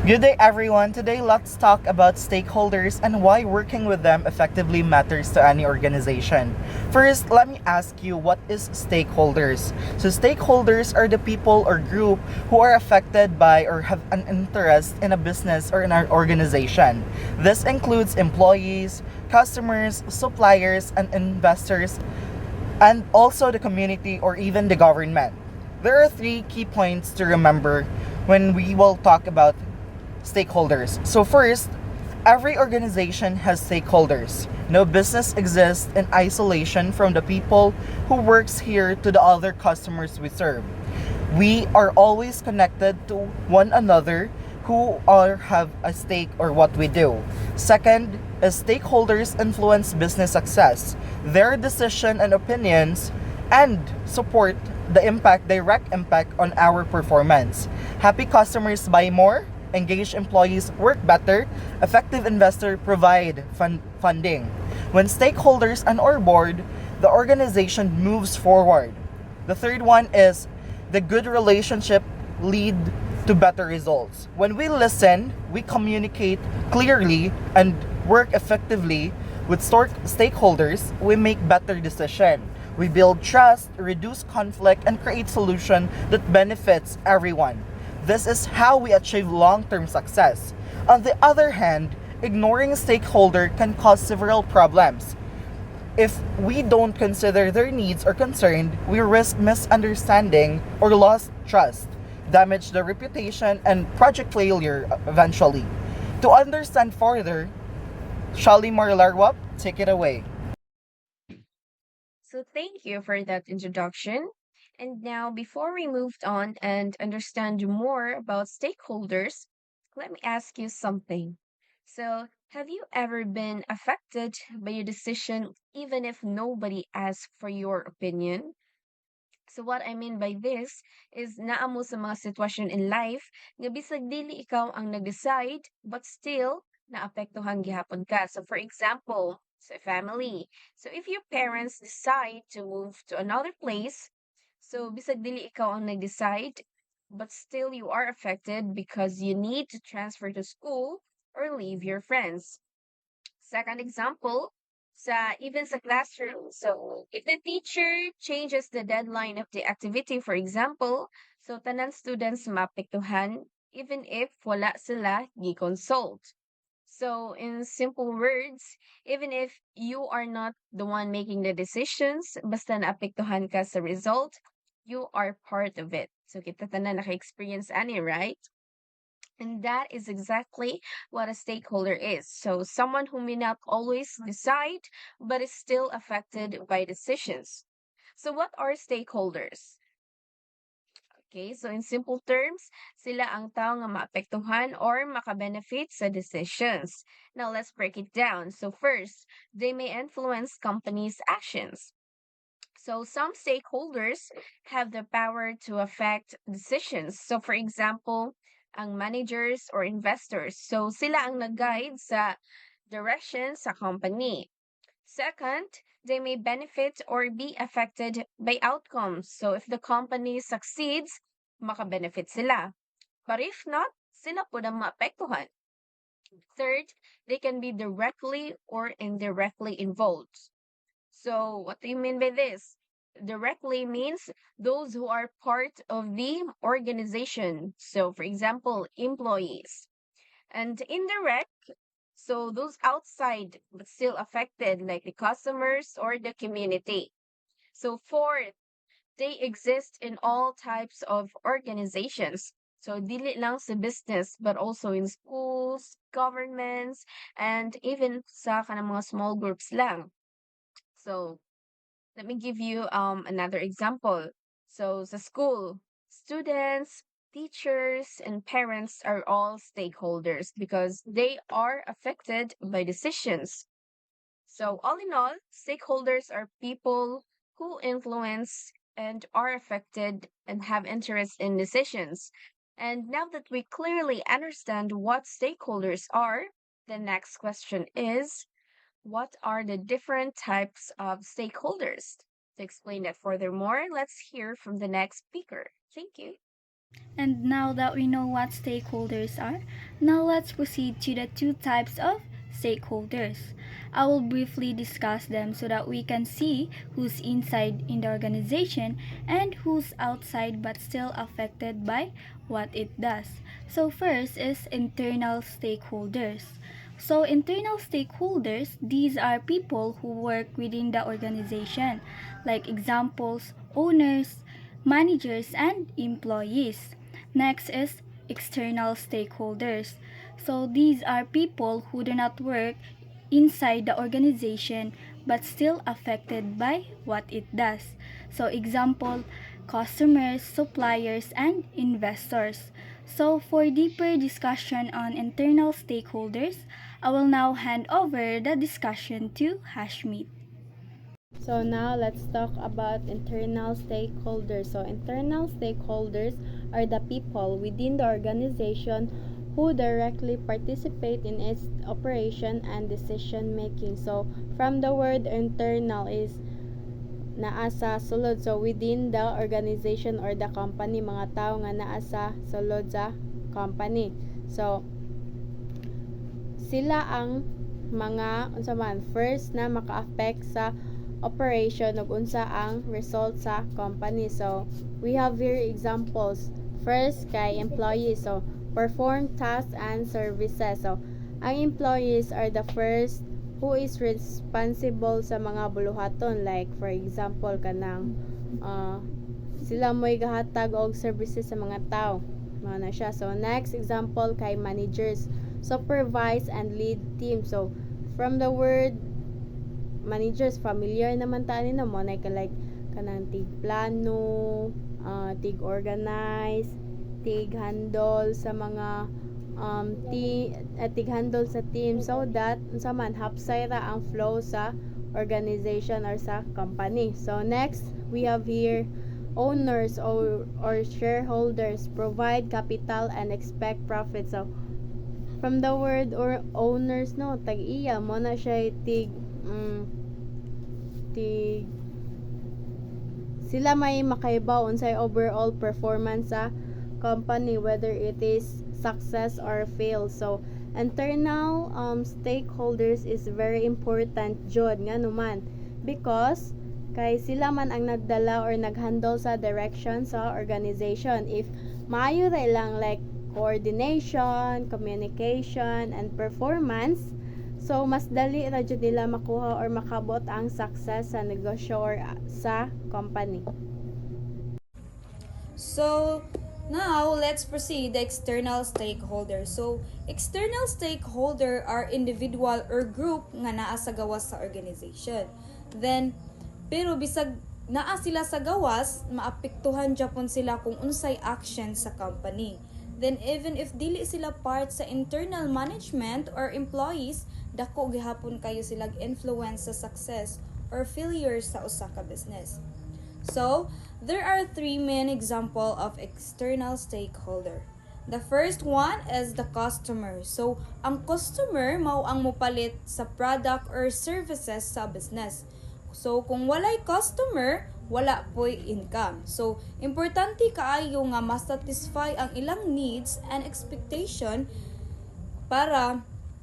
Good day, everyone. Today, let's talk about stakeholders and why working with them effectively matters to any organization. First, let me ask you, what is stakeholders? So, stakeholders are the people or group who are affected by or have an interest in a business or in an organization. This includes employees, customers, suppliers, and investors, and also the community or even the government. There are three key points to remember when we will talk about stakeholders. So first, every organization has stakeholders. No business exists in isolation from the people who works here to the other customers we serve. We are always connected to one another who are have a stake or what we do. Second, is stakeholders influence business success. Their decision and opinions and support the direct impact on our performance. Happy customers buy more, engaged employees work better, effective investors provide funding. When stakeholders are on board, the organization moves forward. The third one is the good relationship lead to better results. When we listen, we communicate clearly and work effectively with stakeholders, we make better decisions. We build trust, reduce conflict, and create solution that benefits everyone. This is how we achieve long-term success. On the other hand, ignoring stakeholder can cause several problems. If we don't consider their needs or concern, we risk misunderstanding or lost trust, damage the reputation, and project failure eventually. To understand further, Shalimar Larwap, take it away. So thank you for that introduction. And now, before we moved on and understand more about stakeholders, let me ask you something. So, have you ever been affected by a decision even if nobody asked for your opinion? So what I mean by this is naamo sa mga sitwasyon in life nga bisag dili ikaw ang nag-decide but still naapektuhan gihapon ka. So for example, sa family. So if your parents decide to move to another place, so bisag dili ikaw ang nag-decide but still you are affected because you need to transfer to school or leave your friends. Second example, even sa classroom. So, if the teacher changes the deadline of the activity, for example, so tanan students maapektuhan even if wala sila gi-consult. So, in simple words, even if you are not the one making the decisions, basta naapektuhan ka sa result, you are part of it. So, kita tanan naka-experience ani, right? And that is exactly what a stakeholder is. So, someone who may not always decide, but is still affected by decisions. So, what are stakeholders? Okay, so in simple terms, sila ang tao nga maapektuhan or makabenefit sa decisions. Now, let's break it down. So, first, they may influence companies' actions. So, some stakeholders have the power to affect decisions. So, for example, ang managers or investors. So, sila ang nag-guide sa direction sa company. Second, they may benefit or be affected by outcomes. So, if the company succeeds, makabenefit sila. But if not, sila po ang maapektuhan. Third, they can be directly or indirectly involved. So, what do you mean by this? Directly means those who are part of the organization. So, for example, employees. And indirect, so those outside but still affected, like the customers or the community. So, fourth, they exist in all types of organizations. So, dili lang sa business, but also in schools, governments, and even sa kanang mga small groups lang. So, let me give you another example. So, the school, students, teachers, and parents are all stakeholders because they are affected by decisions. So, all in all, stakeholders are people who influence and are affected and have interest in decisions. And now that we clearly understand what stakeholders are, the next question is, what are the different types of stakeholders? To explain that furthermore, let's hear from the next speaker. Thank you. And now that we know what stakeholders are, now let's proceed to the two types of stakeholders. I will briefly discuss them so that we can see who's inside in the organization and who's outside but still affected by what it does. So first is internal stakeholders. So internal stakeholders, these are people who work within the organization, like examples, owners, managers, and employees. Next is external stakeholders. So these are people who do not work inside the organization but still affected by what it does. So example, customers, suppliers, and investors. So for deeper discussion on internal stakeholders, I will now hand over the discussion to Hashmeet. So now let's talk about internal stakeholders. So internal stakeholders are the people within the organization who directly participate in its operation and decision making. So from the word internal is naa sa sulod. So within the organization or the company, mga tao nga naa sa sulod sa company. So sila ang mga unsa man first na maka-affect sa operation ug unsa ang result sa company. So we have here examples. First kay employees, so perform tasks and services. So ang employees are the first who is responsible sa mga buluhaton, like for example kanang sila mo'y gahatag og services sa mga tao, mga na siya. So next example kay managers, supervise and lead team. So from the word managers, familiar naman ta ni mo na like kanang tig plano, tig organize, tig handle sa mga tig handle sa team, so that unsa man hapsay ra ang flow sa organization or sa company. So next we have here owners or shareholders, provide capital and expect profit. So from the word or owners, no, tag-iya mo na siya tig sila may makaibaw unsay overall performance sa company, whether it is success or fail. So internal stakeholders is very important jud nga naman, because kay sila man ang nagdala or naghandle sa direction sa organization. If maayo ra lang like coordination, communication, and performance, so mas dali ra jud nila makuha or makabot ang success sa negosyo or sa company. So now let's proceed the external stakeholders. So external stakeholder are individual or group nga naa sa gawas sa organization. Then pero bisag naa sila sa gawas, maapektuhan japon sila kung unsay action sa company. Then even if dili sila part sa internal management or employees, dako gihapon kayo sila influence sa success or failure sa usa ka business. So, there are three main example of external stakeholder. The first one is the customer. So, ang customer mao ang mopalit sa product or services sa business. So, kung walay customer, wala po'y income. So, importante kaayo nga ma-satisfy ang ilang needs and expectation para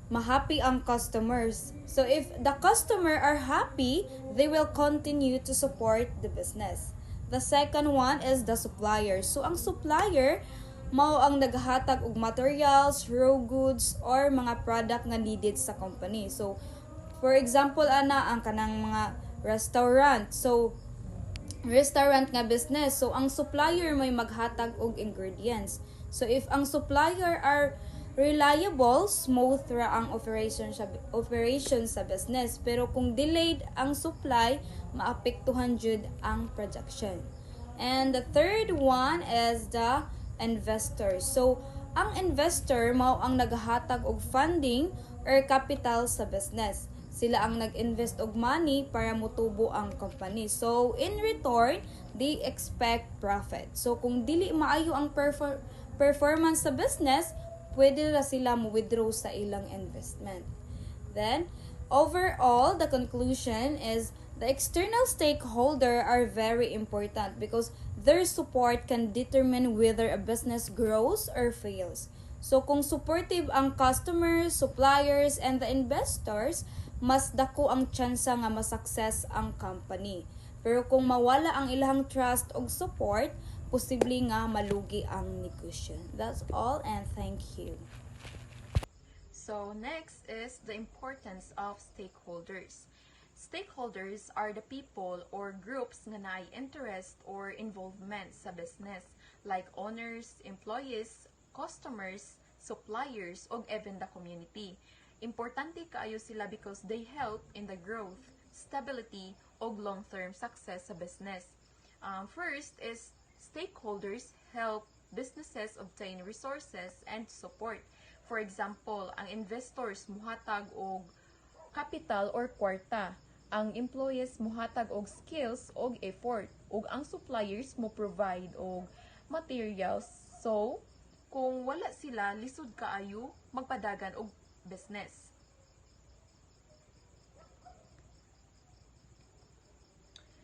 ma-happy ang customers. So, if the customer are happy, they will continue to support the business. The second one is the supplier. So, ang supplier mao ang naghatag og materials, raw goods, or mga product nga needed sa company. So, for example, ana ang kanang mga restaurant. So, restaurant nga business. So, ang supplier may maghatag og ingredients. So, if ang supplier are reliable, smooth ra ang operation sa business. Pero kung delayed ang supply, maapektuhan jud ang production. And the third one is the investor. So, ang investor mao ang naghatag og funding or capital sa business. Sila ang nag-invest og money para motubo ang company. So, in return, they expect profit. So, kung dili maayo ang performance sa business, pwede na sila mo-withdraw sa ilang investment. Then, overall, the conclusion is The external stakeholder are very important because their support can determine whether a business grows or fails. So kung supportive ang customers, suppliers, and the investors, mas dako ang tsansa nga ma-success ang company. Pero kung mawala ang ilang trust o support, posible nga malugi ang negosyo. That's all and thank you. So next is the importance of stakeholders. Stakeholders are the people or groups nga naay interest or involvement sa business like owners, employees, customers, suppliers, o even the community. Importante kaayo sila because they help in the growth, stability, o long-term success sa business. First is stakeholders help businesses obtain resources and support. For example, ang investors muhatag og capital or kwarta, ang employees muhatag og skills og effort, ug ang suppliers mo provide og materials. So, kung wala sila, lisod kaayo magpadagan og business.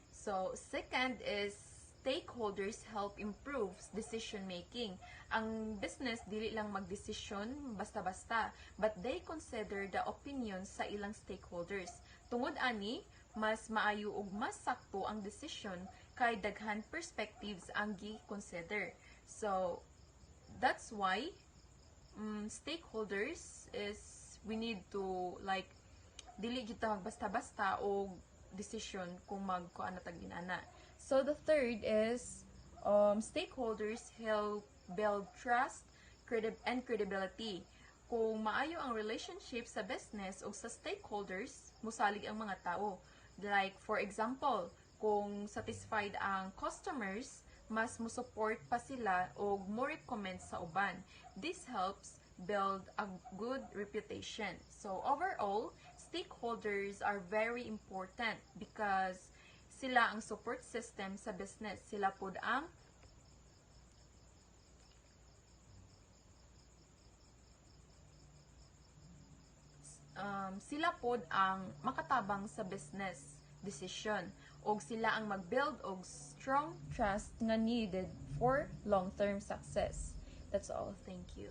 So, second is stakeholders help improve decision making. Ang business dili lang magdesisyon basta-basta, but they consider the opinions sa ilang stakeholders. Tungod ani, mas maayo ug mas sakto ang decision kay daghan perspectives ang gi-consider. So, that's why stakeholders is we need to like dili gyud ta magbasta-basta og decision kung magkuan na tag ginana. So the third is stakeholders help build trust and credibility. Kung maayo ang relationship sa business o sa stakeholders, musalig ang mga tao. Like for example, kung satisfied ang customers, mas mo-support pa sila o mo recommend sa uban. This helps build a good reputation. So overall, stakeholders are very important because sila ang support system sa business. Sila pod ang makatabang sa business decision og sila ang mag-build og strong trust nga needed for long-term success. That's all. Thank you.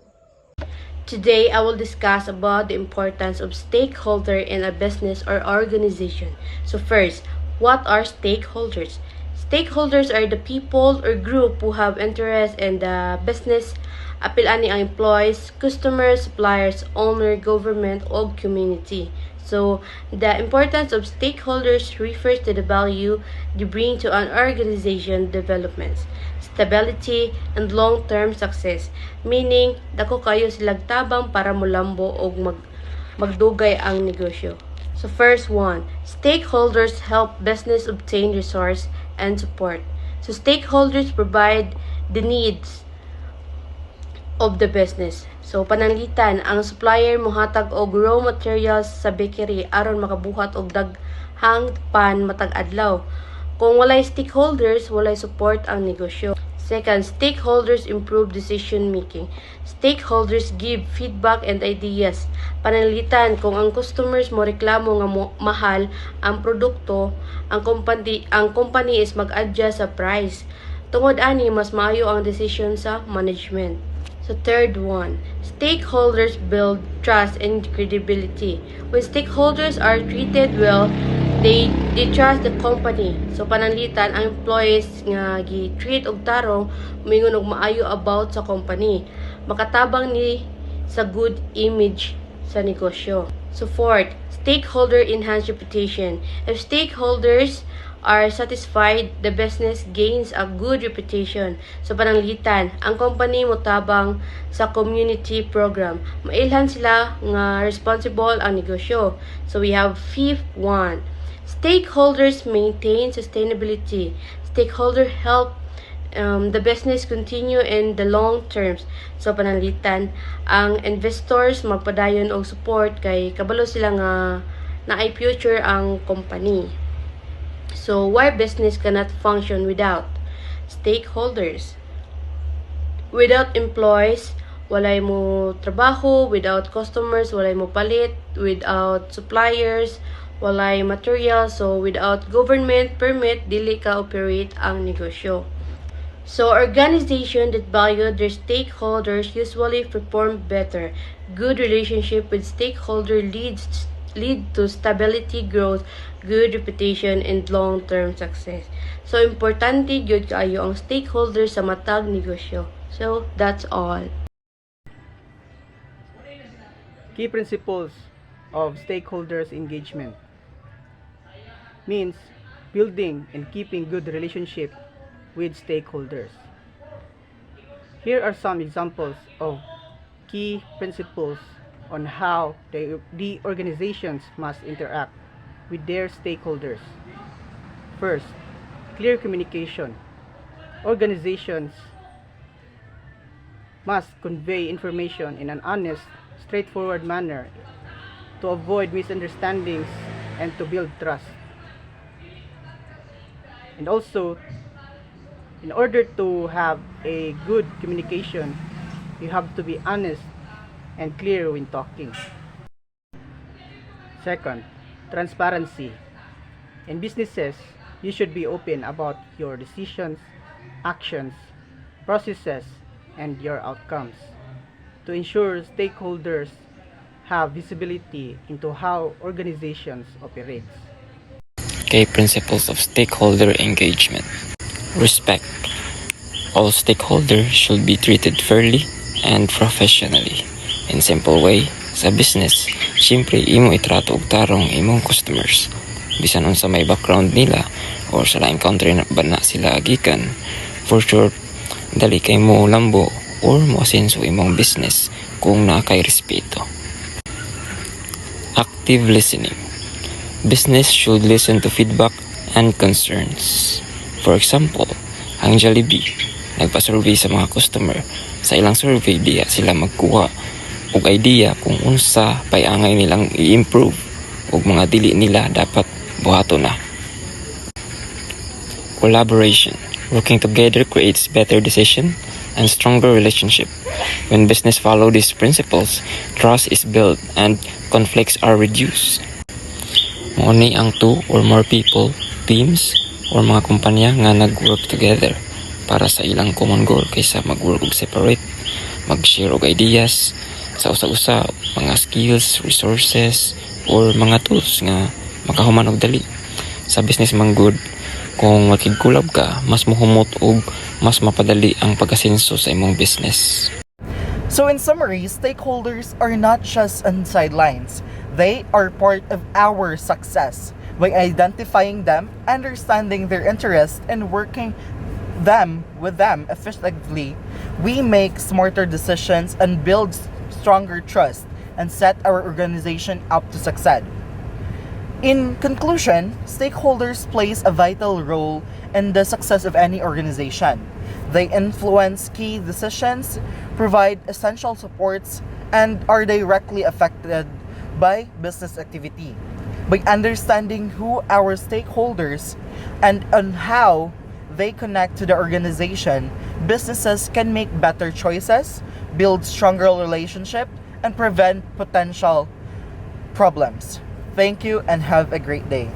Today, I will discuss about the importance of stakeholder in a business or organization. So first, what are stakeholders? Stakeholders are the people or group who have interest in the business. Apil ani ang employees, customers, suppliers, owner, government, o community. So, the importance of stakeholders refers to the value they bring to an organization developments, stability, and long-term success. Meaning, dako kayo silag tabang para mulambo o magdugay ang negosyo. So first one, stakeholders help business obtain resource and support. So stakeholders provide the needs of the business. So pananglitan, ang supplier mohatag og raw materials sa bakery aron makabuhat og daghang pan matag adlaw. Kung walay stakeholders, walay support ang negosyo. Second, stakeholders improve decision making. Stakeholders give feedback and ideas. Pananglitan, kung ang customers mo reklamo nga mahal ang produkto, ang company is mag-adjust sa price. Tungod ani, mas maayo ang decision sa management. So third one, stakeholders build trust and credibility. When stakeholders are treated well, they trust the company. So pananglitan, ang employees nga gi-treat og tarong mingon og maayo about sa company. Makatabang ni sa good image sa negosyo. So fourth, stakeholder enhance reputation. If stakeholders are satisfied, the business gains a good reputation. So pananglitan, ang company motabang sa community program. Mailhan sila nga responsible ang negosyo. So we have fifth one, stakeholders maintain sustainability. Stakeholder help the business continue in the long terms. So pananglitan, ang investors magpadayon og support kay kabalo sila nga naay future ang company. So why business cannot function without stakeholders? Without employees, walay mo trabaho. Without customers, walay mo palit. Without suppliers, walay material, so without government permit, dili ka operate ang negosyo. So, organization that value their stakeholders usually perform better. Good relationship with stakeholder lead to stability, growth, good reputation, and long-term success. So, importante gyud kaayo ang stakeholders sa matag negosyo. So, that's all. Key principles of stakeholders engagement means building and keeping good relationship with stakeholders. Here are some examples of key principles on how the organizations must interact with their stakeholders. First, clear communication. Organizations must convey information in an honest, straightforward manner to avoid misunderstandings and to build trust. And also, in order to have a good communication, you have to be honest and clear when talking. Second, transparency. In businesses, you should be open about your decisions, actions, processes, and your outcomes to ensure stakeholders have visibility into how organizations operate. Key principles of stakeholder engagement. Respect. All stakeholders should be treated fairly and professionally. In simple way, sa business, siyempre imo itrato og tarong imong customers. Bisan unsa may background nila or sa laing country na ba na sila gikan. For sure, dali kay mo lambo or mo asenso imong business kung naa kay respeto. Active listening. Business should listen to feedback and concerns. For example, ang Jollibee nagpa-survey sa mga customer. Sa ilang survey diya sila magkuha og idea kung unsa pay angay nilang i-improve ug mga dili nila dapat buhato na. Collaboration. Working together creates better decision and stronger relationship. When business follow these principles, trust is built and conflicts are reduced. Mao ni ang two or more people, teams, or mga kumpanya nga nag-work together para sa ilang common goal kaysa mag-work og separate, mag-share og ideas sa usa-usa, mga skills, resources, or mga tools nga makahuman og dali. Sa business man good, kung makigkulab ka, mas mohumot og mas mapadali ang pag-asenso sa imong business. So in summary, stakeholders are not just on sidelines. They are part of our success. By identifying them, understanding their interests, and working with them effectively, we make smarter decisions and build stronger trust and set our organization up to succeed. In conclusion, stakeholders plays a vital role in the success of any organization. They influence key decisions, provide essential supports, and are directly affected by business activity. By understanding who our stakeholders and on how they connect to the organization, businesses can make better choices, build stronger relationships, and prevent potential problems. Thank you and have a great day.